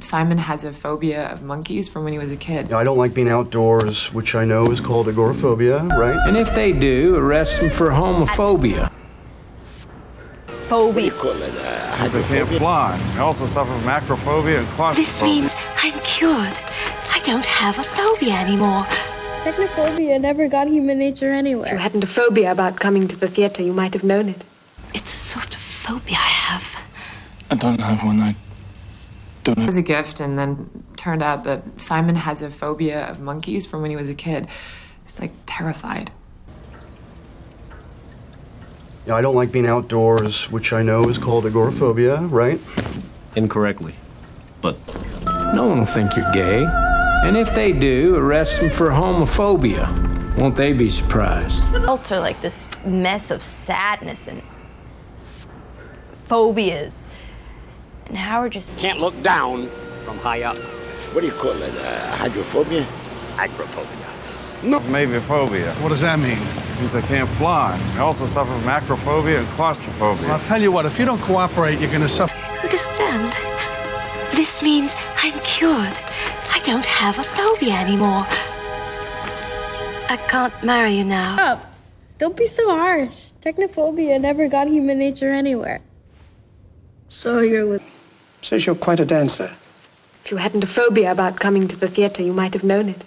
Simon has a phobia of monkeys from when he was a kid. I don't like being outdoors, which I know is called agoraphobia, right? And if they do, arrest them for homophobia. Phobia. They can't fly. They also suffer from acrophobia and claustrophobia. This means I'm cured. I don't have a phobia anymore. Technophobia never got human nature anywhere. If you hadn't a phobia about coming to the theater, you might have known it. It's a sort of phobia I have. I don't have one. I don't It have... was a gift, and then turned out that Simon has a phobia of monkeys from when he was a kid. He's like terrified. I don't like being outdoors, which I know is called agoraphobia, right? Incorrectly. But No one will think you're gay. And if they do, arrest them for homophobia. Won't they be surprised? Adults are like this mess of sadness and phobias. And Howard just can't look down from high up. What do you call it? Hydrophobia? Acrophobia. No. Maybe a phobia. What does that mean? It means they can't fly. They also suffer from acrophobia and claustrophobia. I'll tell you what, if you don't cooperate, you're gonna suffer. Understand? This means I'm cured. I don't have a phobia anymore. I can't marry you now. Stop. Don't be so harsh. Technophobia never got human nature anywhere. So you're with... Says you're quite a dancer. If you hadn't a phobia about coming to the theater, you might have known it.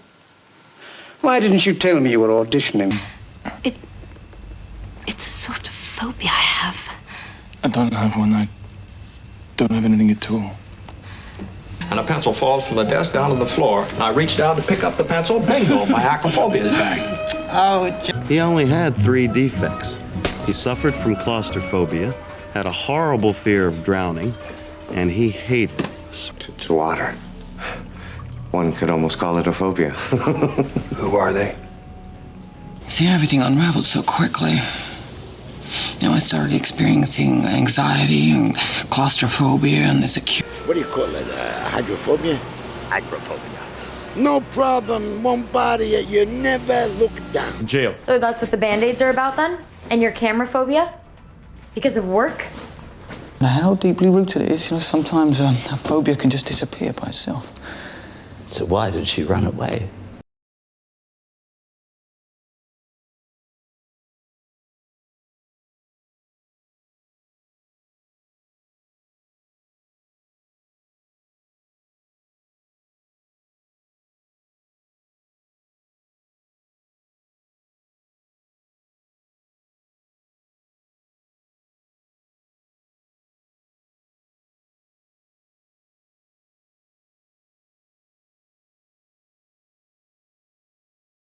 Why didn't you tell me you were auditioning? It's a sort of phobia I have. I don't have one. I don't have anything at all. And a pencil falls from the desk down to the floor. And I reach down to pick up the pencil. Bingo, my acrophobia is back. he only had 3 defects. He suffered from claustrophobia, had a horrible fear of drowning, and he hated It's water. One could almost call it a phobia. Who are they? See, everything unraveled so quickly. You know, I started experiencing anxiety and claustrophobia and this acute... What do you call it? Hydrophobia? Acrophobia. No problem. Won't bother you. You never look down. jail. So that's what the Band-Aids are about then? And your camera phobia? Because of work? How deeply rooted it is, you know, sometimes a phobia can just disappear by itself. So why did she run away?